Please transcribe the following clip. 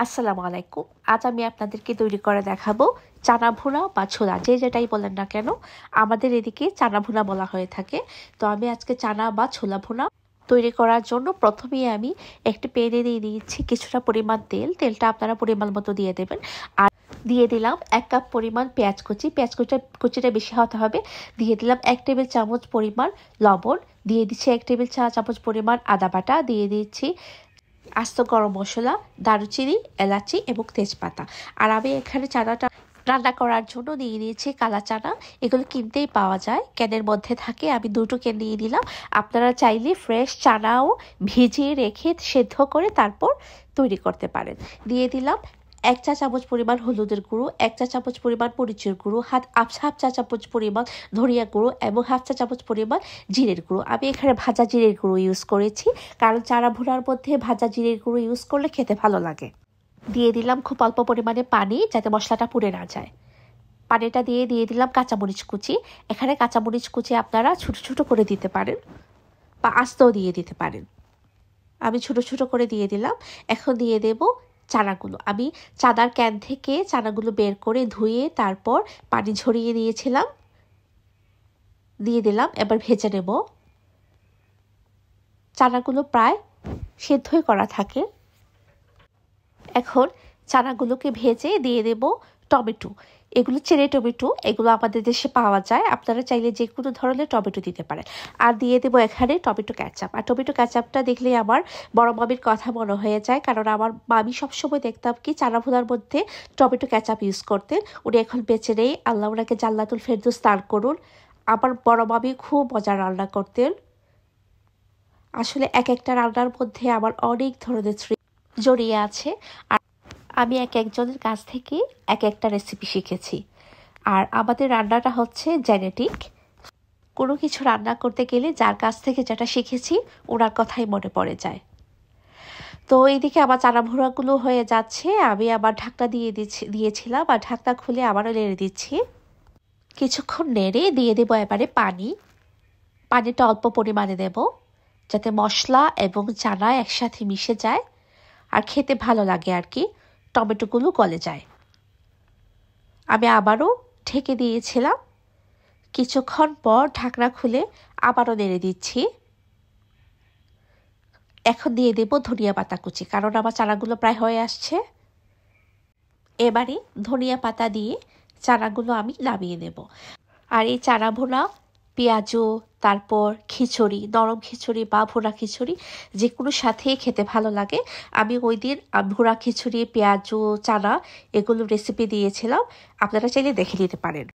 আসসালামু আলাইকুম। আজ আমি আপনাদেরকে তৈরি করে দেখাবো চানা ভুনা বা ছোলা, যে যেটাই বলেন না কেন আমাদের এদিকে চানা ভুনা বলা হয়ে থাকে। তো আমি আজকে চানা বা ছোলা ভুনা তৈরি করার জন্য প্রথমেই আমি একটি প্যানে দিয়ে দিয়েছি কিছুটা পরিমাণ তেল। তেলটা আপনারা পরিমাণ মতো দিয়ে দেবেন। আর দিয়ে দিলাম 1 কাপ পরিমাণ পেঁয়াজ কুচি। কুচিটা বেশি হতে হবে। দিয়ে দিলাম 1 টেবিল চামচ পরিমাণ লবণ। দিয়ে দিচ্ছি 1 টেবিল চা চামচ পরিমাণ আদা বাটা। দিয়ে দিচ্ছি আস্ত গরম মশলা, দারুচিনি, এলাচি এবং তেজপাতা। আর আমি এখানে চানাটা রান্না করার জন্য নিয়ে নিয়েছি কালা চানা। এগুলো কিনতেই পাওয়া যায়, ক্যানের মধ্যে থাকে। আমি 2টো ক্যান নিয়ে নিলাম। আপনারা চাইলে ফ্রেশ চানাও ভিজিয়ে রেখে সেদ্ধ করে তারপর তৈরি করতে পারেন। দিয়ে দিলাম 1 চা চামচ পরিমাণ হলুদের গুঁড়ো, 1 চা চামচ পরিমাণ মরিচের গুঁড়ো, হাফ চা চামচ পরিমাণ ধনিয়া গুঁড়ো এবং হাফ চা চামচ পরিমাণ জিরের গুঁড়ো। আমি এখানে ভাজা জিরের গুঁড়ো ইউজ করেছি, কারণ চানা ভুনার মধ্যে ভাজা জিরের গুঁড়ো ইউজ করলে খেতে ভালো লাগে। দিয়ে দিলাম খুব অল্প পরিমাণে পানি, যাতে মশলাটা পুড়ে না যায়। পানিটা দিয়ে দিলাম কাঁচামরিচ কুচি। এখানে কাঁচামরিচ কুচি আপনারা ছোট ছোট করে দিতে পারেন বা আস্তেও দিয়ে দিতে পারেন। আমি ছোট ছোট করে দিয়ে দিলাম। এখন দিয়ে দেব চানাগুলো। আমি চানার ক্যান থেকে চানাগুলো বের করে ধুয়ে তারপর পানি ঝরিয়ে দিয়েছিলাম। দিয়ে দিলাম, এবার ভেজে নেব। চানাগুলো প্রায় সেদ্ধই করা থাকে। এখন চানাগুলোকে ভেজে দিয়ে দেব টমেটো। এগুলো চেরি টমেটো, এগুলো আমাদের দেশে পাওয়া যায়। আপনারা চাইলে যে কোনো ধরনের টমেটো দিতে পারেন। আর দিয়ে দেবো এখানে টমেটো ক্যাচাপ। আর টমেটো ক্যাচাপটা দেখলে আমার বড় মামির কথা মনে হয়ে যায়, কারণ আমার মামি সবসময় দেখতাম কি চানা ভুনার মধ্যে টমেটো ক্যাচাপ ইউজ করতেন। উনি এখন বেঁচে নেই, আল্লাহ ওনাকে জান্নাতুল ফেরদৌস দান করুন। আমার বড় মামি খুব মজার রান্না করতেন। আসলে এক একটা রান্নার মধ্যে আমার অনেক ধরনের স্মৃতি জড়িয়ে আছে। আর আমি একজনের কাছ থেকে একটা রেসিপি শিখেছি। আর আমাদের রান্নাটা হচ্ছে জেনেটিক। কোনো কিছু রান্না করতে গেলে যার কাছ থেকে যেটা শিখেছি ওনার কথাই মনে পড়ে যায়। তো এইদিকে আমার চানা ভুনাগুলো হয়ে যাচ্ছে। আমি আবার ঢাকনা দিয়েছিলাম, আর ঢাকনা খুলে আবারও নেড়ে দিচ্ছি। কিছুক্ষণ নেড়ে দিয়ে দেবো এবারে পানি। পানিটা অল্প পরিমাণে দেব, যাতে মশলা এবং চানা একসাথে মিশে যায় আর খেতে ভালো লাগে আর কি, টমেটোগুলো গলে যায়। আমি আবারও ঢেকে দিয়েছিলাম। কিছুক্ষণ পর ঢাকনা খুলে আবারও নেড়ে দিচ্ছি। এখন দিয়ে দেব ধনিয়া পাতা কুচি, কারণ আমার চানাগুলো প্রায় হয়ে আসছে। এবারে ধনিয়া পাতা দিয়ে চানাগুলো আমি নামিয়ে নেব। আর এই চানা ভুনা পেঁয়াজু, তারপর খিচুড়ি, নরম খিচুড়ি বা ভুনা খিচুড়ি যে কোনো সাথেই খেতে ভালো লাগে। আমি ওই দিন ভুনা খিচুড়ি, পেঁয়াজু, চানা এগুলো রেসিপি দিয়েছিলাম, আপনারা চাইলে দেখে নিতে পারেন।